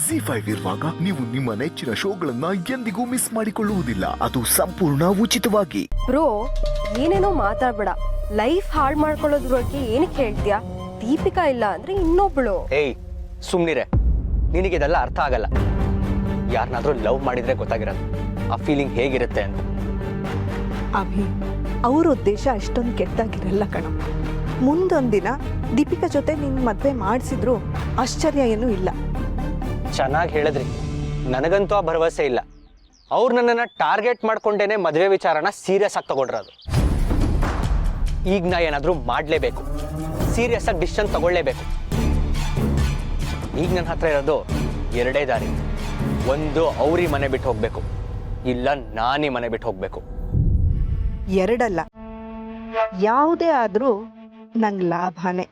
ZEE5 ಇರುವಾಗ ನೀವು ನಿಮ್ಮ ನೆಚ್ಚಿನ ಶೋಗಳನ್ನ ಎಂದಿಗೂ ಮಿಸ್ ಮಾಡಿಕೊಳ್ಳುವುದಿಲ್ಲ. ಅದು ಸಂಪೂರ್ಣ ಉಚಿತವಾಗಿ. ಬ್ರೋ, ಏನೇನೋ ಮಾತಾಡ್ಬೇಡ. ಲೈಫ್ ಹಾಳು ಮಾಡ್ಕೊಳ್ಳೋದ್ರ ಬಗ್ಗೆ ಏನಕ್ಕೆ ಹೇಳ್ತೀಯಾ? ದೀಪಿಕಾ ಇಲ್ಲ ಅಂದ್ರೆ ಇನ್ನೊಬ್ಳು. ಏಯ್ ಸುಮ್ನಿರೆ, ನಿನಗಿದೆಲ್ಲ ಅರ್ಥ ಆಗಲ್ಲ. ಯಾರನ್ನಾದ್ರೂ ಲವ್ ಮಾಡಿದ್ರೆ ಗೊತ್ತಾಗಿರೋದು ಆ ಫೀಲಿಂಗ್ ಹೇಗಿರುತ್ತೆ ಅಂತ. ಅಭಿ, ಅವ್ರ ಉದ್ದೇಶ ಅಷ್ಟೊಂದು ಕೆಟ್ಟಾಗಿರಲ್ಲ ಕಣಮ್ಮ. ಮುಂದೊಂದಿನ ದೀಪಿಕಾ ಜೊತೆ ನಿನ್ನ ಮದುವೆ ಮಾಡಿಸಿದ್ರು ಆಶ್ಚರ್ಯ ಏನೂ ಇಲ್ಲ. ಚೆನ್ನಾಗಿ ಹೇಳಿದ್ರಿ. ನನಗಂತೂ ಆ ಭರವಸೆ ಇಲ್ಲ. ಅವ್ರು ನನ್ನನ್ನು ಟಾರ್ಗೆಟ್ ಮಾಡ್ಕೊಂಡೇನೆ ಮದುವೆ ವಿಚಾರನ ಸೀರಿಯಸ್ ಆಗಿ ತಗೊಂಡ್ರದು. ಈಗ ನಾ ಏನಾದರೂ ಮಾಡಲೇಬೇಕು, ಸೀರಿಯಸ್ ಆಗಿ ಡಿಸಿಷನ್ ತಗೊಳ್ಳೇಬೇಕು. ಈಗ ನನ್ನ ಹತ್ರ ಇರೋದು ಎರಡೇ ದಾರಿ. ಒಂದು ಅವ್ರಿ ಮನೆ ಬಿಟ್ಟು ಹೋಗ್ಬೇಕು, ಇಲ್ಲ ನಾನೀ ಮನೆ ಬಿಟ್ಟು ಹೋಗ್ಬೇಕು. ಎರಡಲ್ಲ, ಯಾವುದೇ ಆದರೂ ನಂಗೆ ಲಾಭನೇ.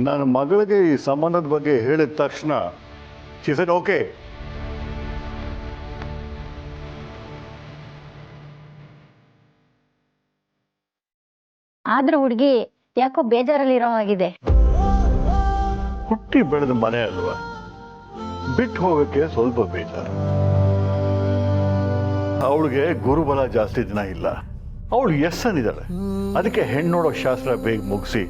ನನ್ನ ಮಗಳಿಗೆ ಈ ಸಂಬಂಧದ ಬಗ್ಗೆ ಹೇಳಿದ ತಕ್ಷಣ ಶಿ ಸೆಡ್ ಓಕೆ. ಆದ್ರೂ ಹುಡುಗಿ ಯಾಕೋ ಬೇಜಾರಲ್ಲಿರೋ ಹಾಗಿದೆ. ಹುಟ್ಟಿ ಬೆಳೆದ ಮನೆ ಅಲ್ವಾ, ಬಿಟ್ಟು ಹೋಗಕ್ಕೆ ಸ್ವಲ್ಪ ಬೇಜಾರು. ಅವಳಿಗೆ ಗುರುಬಲ ಜಾಸ್ತಿ ದಿನ ಇಲ್ಲ. ಅವಳು ಎಸ್ ಅಂದಿದ್ದಾಳೆ. ಅದಕ್ಕೆ ಹೆಣ್ಣು ನೋಡೋ ಶಾಸ್ತ್ರ ಬೇಗ ಮುಗಿಸಿ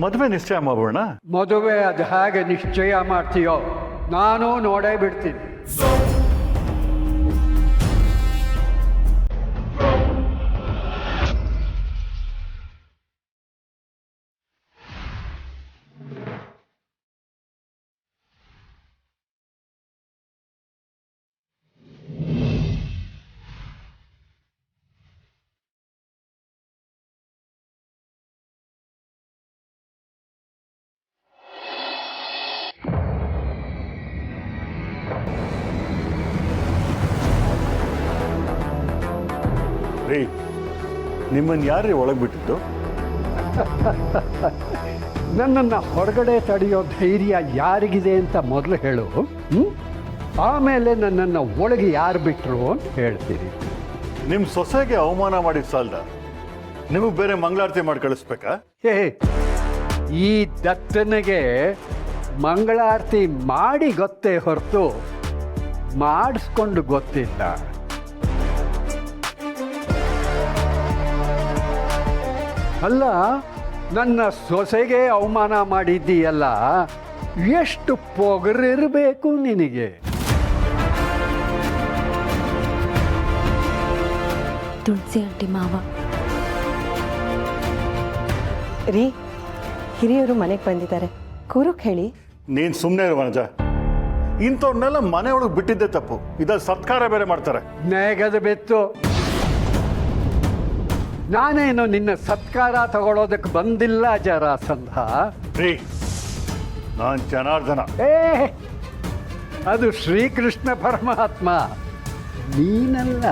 ಮದುವೆ ನಿಶ್ಚಯ ಮಾಡೋಣ. ಮದುವೆ ಅದು ಹೇಗೆ ನಿಶ್ಚಯ ಮಾಡ್ತೀಯೋ ನಾನು ನೋಡೇ ಬಿಡ್ತೀನಿ. ರೀ, ನಿಮ್ಮನ್ನು ಯಾರೇ ಒಳಗೆ ಬಿಟ್ಟಿದ್ದು? ನನ್ನನ್ನು ಹೊರಗಡೆ ತಡೆಯೋ ಧೈರ್ಯ ಯಾರಿಗಿದೆ ಅಂತ ಮೊದಲು ಹೇಳು. ಆಮೇಲೆ ನನ್ನನ್ನು ಒಳಗೆ ಯಾರು ಬಿಟ್ಟರು ಅಂತ ಹೇಳ್ತೀನಿ. ನಿಮ್ಮ ಸೊಸೆಗೆ ಅವಮಾನ ಮಾಡಿದ ಸಾಲ್ದ ನಿಮಗೆ ಬೇರೆ ಮಂಗಳಾರತಿ ಮಾಡಿ ಕಳಿಸ್ಬೇಕಾ? ಹೇ, ಈ ದತ್ತನಿಗೆ ಮಂಗಳಾರತಿ ಮಾಡಿ ಗೊತ್ತೇ ಹೊರತು ಮಾಡಿಸ್ಕೊಂಡು ಗೊತ್ತಿಲ್ಲ. ಅಲ್ಲ, ನನ್ನ ಸೊಸೆಗೆ ಅವಮಾನ ಮಾಡಿದ್ದೀಯಲ್ಲ, ಎಷ್ಟು ಪೊಗರಿರಬೇಕು ನಿನಗೆ. ತುಳಸಿ ಆಂಟಿ ಮಾವ. ರೀ, ಹಿರಿಯರು ಮನೆಗೆ ಬಂದಿದ್ದಾರೆ, ಕೂರಕ್ಕೆ ಹೇಳಿ. ನೀನು ಸುಮ್ಮನೆ ಇರು ವನಜ. ಇಂಥವ್ರನ್ನೆಲ್ಲ ಮನೆಯೊಳಗೆ ಬಿಟ್ಟಿದ್ದೆ ತಪ್ಪು. ಇದ್ರಲ್ಲಿ ಸತ್ಕಾರ ಬೇರೆ ಮಾಡ್ತಾರೆ. ನೆಗದು ಬೆತ್ತು. ನಾನೇನು ನಿನ್ನ ಸತ್ಕಾರ ತಗೊಳ್ಳೋದಕ್ಕೆ ಬಂದಿಲ್ಲ ಜರಾಸಂಧ. ರೀ, ನಾನು ಜನಾರ್ದನ. ಅದು ಶ್ರೀಕೃಷ್ಣ ಪರಮಾತ್ಮ, ನೀನಲ್ಲ.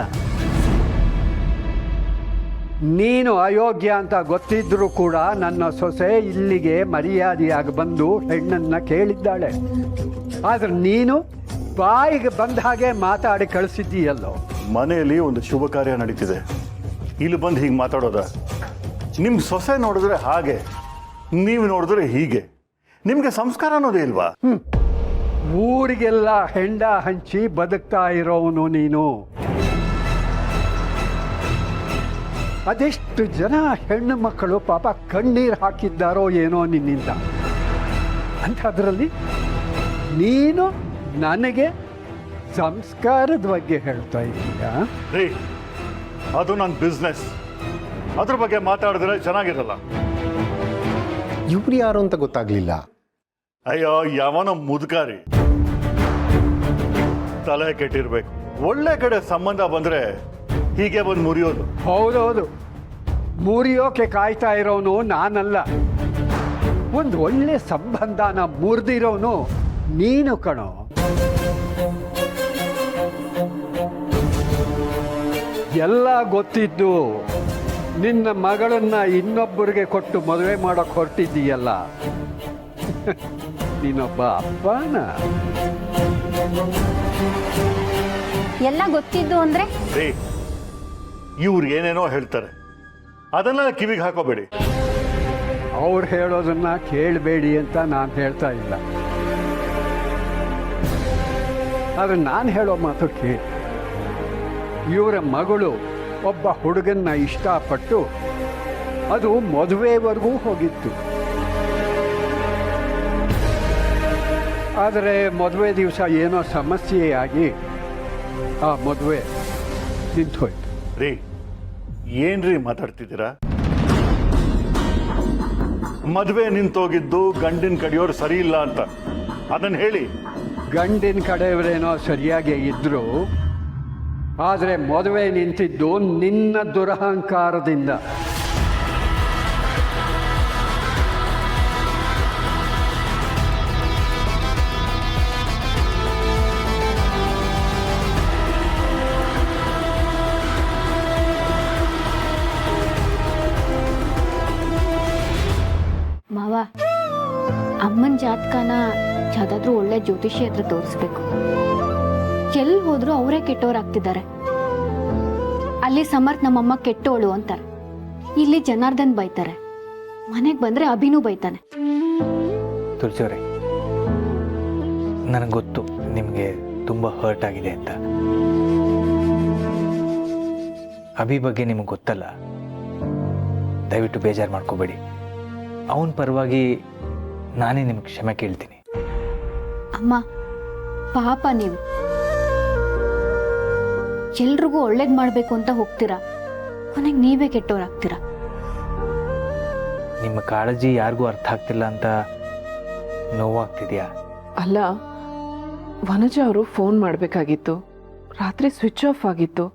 ನೀನು ಅಯೋಗ್ಯ ಅಂತ ಗೊತ್ತಿದ್ರೂ ಕೂಡ ನನ್ನ ಸೊಸೆ ಇಲ್ಲಿಗೆ ಮರ್ಯಾದೆಯಾಗಿ ಬಂದು ಹೆಣ್ಣನ್ನು ಕೇಳಿದ್ದಾಳೆ. ಆದ್ರೆ ನೀನು ಬಾಯಿಗೆ ಬಂದ ಹಾಗೆ ಮಾತಾಡಿ ಕಳಿಸಿದ್ದೀಯಲ್ಲೋ. ಮನೆಯಲ್ಲಿ ಒಂದು ಶುಭ ಕಾರ್ಯ ನಡೀತಿದೆ, ಇಲ್ಲಿ ಬಂದು ಹೀಗೆ ಮಾತಾಡೋದ? ನಿಮ್ಮ ಸೊಸೆ ನೋಡಿದ್ರೆ ಹಾಗೆ, ನೀವು ನೋಡಿದ್ರೆ ಹೀಗೆ. ನಿಮಗೆ ಸಂಸ್ಕಾರ ಅನ್ನೋದೇ ಇಲ್ವಾ? ಊರಿಗೆಲ್ಲ ಹೆಂಡ ಹಂಚಿ ಬದುಕ್ತಾ ಇರೋವನು ನೀನು. ಅದೆಷ್ಟು ಜನ ಹೆಣ್ಣು ಮಕ್ಕಳು ಪಾಪ ಕಣ್ಣೀರು ಹಾಕಿದ್ದಾರೋ ಏನೋ ನಿನ್ನಿಂದ. ಅಂಥದ್ರಲ್ಲಿ ನೀನು ನನಗೆ ಸಂಸ್ಕಾರದ ಬಗ್ಗೆ ಹೇಳ್ತಾ ಇದ್ದೀಯಾ? ರೀ, ಅದು ನನ್ನ ಬಿಸ್ನೆಸ್. ಅದ್ರ ಬಗ್ಗೆ ಮಾತಾಡಿದ್ರೆ ಚೆನ್ನಾಗಿರಲ್ಲ. ಇವ್ರು ಯಾರು ಅಂತ ಗೊತ್ತಾಗ್ಲಿಲ್ಲ. ಅಯ್ಯೋ, ಯಾವನೋ ಮುದುಕಾರಿ, ತಲೆ ಕೆಟ್ಟಿರ್ಬೇಕು. ಒಳ್ಳೆ ಕಡೆ ಸಂಬಂಧ ಬಂದ್ರೆ ಹೀಗೆ ಬಂದು ಮುರಿಯೋದು. ಹೌದೌದು, ಮುರಿಯೋಕೆ ಕಾಯ್ತಾ ಇರೋನು ನಾನಲ್ಲ. ಒಂದು ಒಳ್ಳೆ ಸಂಬಂಧನ ಮುರಿದಿರೋನು ನೀನು ಕಣೋ. ಎಲ್ಲ ಗೊತ್ತಿದ್ದು ನಿನ್ನ ಮಗಳನ್ನ ಇನ್ನೊಬ್ಬರಿಗೆ ಕೊಟ್ಟು ಮದುವೆ ಮಾಡೋಕೆ ಹೊರಟಿದ್ದೀಯಲ್ಲ, ನೀನೊಬ್ಬ ಅಪ್ಪನ. ಎಲ್ಲ ಗೊತ್ತಿದ್ದು ಅಂದ್ರೆ ರೀ, ಇವ್ರು ಏನೇನೋ ಹೇಳ್ತಾರೆ, ಅದನ್ನ ಕಿವಿಗೆ ಹಾಕೋಬೇಡಿ. ಅವ್ರು ಹೇಳೋದನ್ನ ಕೇಳಬೇಡಿ ಅಂತ ನಾನು ಹೇಳ್ತಾ ಇಲ್ಲ, ಆದರೆ ನಾನು ಹೇಳೋ ಮಾತು ಕೇಳಿ. ಇವರ ಮಗಳು ಒಬ್ಬ ಹುಡುಗನ್ನ ಇಷ್ಟಪಟ್ಟು ಅದು ಮದುವೆವರೆಗೂ ಹೋಗಿತ್ತು. ಆದರೆ ಮದುವೆ ದಿವಸ ಏನೋ ಸಮಸ್ಯೆಯಾಗಿ ಆ ಮದುವೆ ನಿಂತೋಯ್ತು. ರೀ, ಏನ್ರಿ ಮಾತಾಡ್ತಿದ್ದೀರಾ? ಮದುವೆ ನಿಂತೋಗಿದ್ದು ಗಂಡಿನ ಕಡೆಯವ್ರು ಸರಿ ಇಲ್ಲ ಅಂತ ಅದನ್ನ ಹೇಳಿ. ಗಂಡಿನ ಕಡೆಯವರೇನೋ ಸರಿಯಾಗಿ ಇದ್ರು, ಆದರೆ ಮದುವೆ ನಿಂತಿದ್ದು ನಿನ್ನ ದುರಹಂಕಾರದಿಂದ. ಮಾವ, ಅಮ್ಮನ ಜಾತಕನ ಯಾವ್ದಾದ್ರೂ ಒಳ್ಳೆ ಜ್ಯೋತಿಷಿ ಹತ್ರ ತೋರಿಸ್ಬೇಕು. ಎಲ್ಲಿ ಹೋದ್ರು ಅವರೇ ಕೆಟ್ಟವರಾಗ್ತಿದ್ದಾರೆ. ಅಲ್ಲಿ ಸಮರ್ಥ್ ನಮ್ಮಮ್ಮ ಕೆಟ್ಟೋಳು ಅಂತಾರೆ, ಇಲ್ಲಿ ಜನಾರ್ದನ್ ಬೈತಾರೆ, ಮನೆಗೆ ಬಂದ್ರೆ ಅಭಿನೂ ಬೈತಾನೆ. ತುಳಸಿಯವರೇ, ನನಗೆ ಗೊತ್ತು ನಿಮಗೆ ತುಂಬ ಹರ್ಟ್ ಆಗಿದೆ ಅಂತ. ಅಭಿ ಬಗ್ಗೆ ನಿಮಗೆ ಗೊತ್ತಲ್ಲ, ದಯವಿಟ್ಟು ಬೇಜಾರು ಮಾಡ್ಕೋಬೇಡಿ. ಅವನ ಪರವಾಗಿ ನಾನೇ ನಿಮ್ಗೆ ಕ್ಷಮೆ ಕೇಳ್ತೀನಿ. ಅಮ್ಮ, ಪಾಪ ನೀವು ಎಲ್ರಿಗೂ ಒಳ್ಳೇದು ಮಾಡಬೇಕು ಅಂತ ಹೋಗ್ತೀರಾ, ಕೊನೆಗೆ ನೀವೇ ಕೆಟ್ಟವರಾಗ್ತೀರಾ. ನಿಮ್ಮ ಕಾಳಜಿ ಯಾರಿಗೂ ಅರ್ಥ ಆಗ್ತಿಲ್ಲ ಅಂತ ನೋವಾಗ್ತಿದ್ಯಾ? ಅಲ್ಲ, ವನಜ ಅವರು ಫೋನ್ ಮಾಡಬೇಕಾಗಿತ್ತು, ರಾತ್ರಿ ಸ್ವಿಚ್ ಆಫ್ ಆಗಿತ್ತು.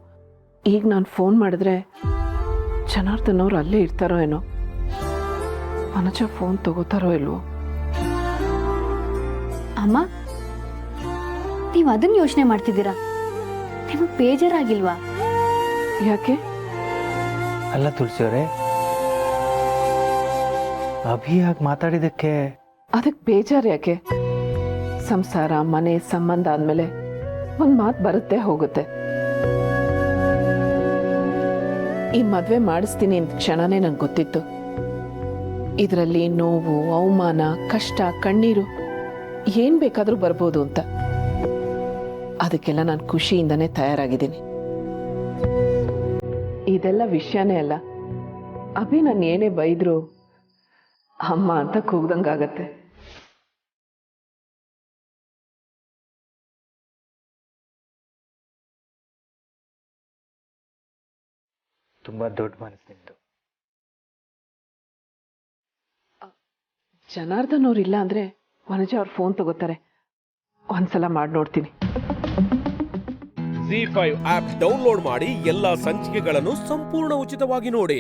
ಈಗ ನಾನು ಫೋನ್ ಮಾಡಿದ್ರೆ ಜನಾರ್ದನ್ ಅವ್ರು ಅಲ್ಲೇ ಇರ್ತಾರೋ ಏನೋ. ವನಜ ಫೋನ್ ತಗೋತಾರೋ ಇಲ್ವೋ? ಅಮ್ಮ, ನೀವು ಅದನ್ನ ಯೋಚನೆ ಮಾಡ್ತಿದ್ದೀರಾ? ನಿಮಗೆ ಬೇಜಾರಾಗಿಲ್ವಾ? ಯಾಕೆ? ಅಲ್ಲ ತುಳಸಿಯವರೇ, ಅಭಿ ಆಗಿ ಮಾತಾಡಿದ್ದಕ್ಕೆ ಅದಕ್ಕೆ ಬೇಜಾರು ಯಾಕೆ? ಸಂಸಾರ, ಮನೆ, ಸಂಬಂಧ ಆದ್ಮೇಲೆ ಒಂದು ಮಾತು ಬರುತ್ತೆ ಹೋಗುತ್ತೆ. ಈ ಮದುವೆ ಮಾಡಿಸ್ತೀನಿ ಅಂತ ಕ್ಷಣನೇ ನಂಗೆ ಗೊತ್ತಿತ್ತು. ಇದರಲ್ಲಿ ನೋವು, ಅವಮಾನ, ಕಷ್ಟ, ಕಣ್ಣೀರು ಏನ್ ಬೇಕಾದ್ರೂ ಬರ್ಬೋದು ಅಂತ. ಅದಕ್ಕೆಲ್ಲ ನಾನು ಖುಷಿಯಿಂದನೇ ತಯಾರಾಗಿದ್ದೀನಿ. ಇದೆಲ್ಲ ವಿಷಯನೇ ಅಲ್ಲ. ಅಭಿ ನಾನು ಏನೇ ಬೈದ್ರು ಅಮ್ಮ ಅಂತ ಕೂಗ್ದಂಗಾಗತ್ತೆ. ತುಂಬಾ ದೊಡ್ಡ ಮನಸ್ಸು ನಿಮ್ದು. ಜನಾರ್ದನ್ ಅವ್ರು ಇಲ್ಲ ಅಂದ್ರೆ ವನಜ ಅವ್ರ ಫೋನ್ ತಗೋತಾರೆ. ಒಂದ್ಸಲ ಮಾಡಿ ನೋಡ್ತೀನಿ. ZEE5 ಆಪ್ ಡೌನ್ಲೋಡ್ ಮಾಡಿ ಎಲ್ಲಾ ಸಂಚಿಕೆಗಳನ್ನು ಸಂಪೂರ್ಣ ಉಚಿತವಾಗಿ ನೋಡಿ.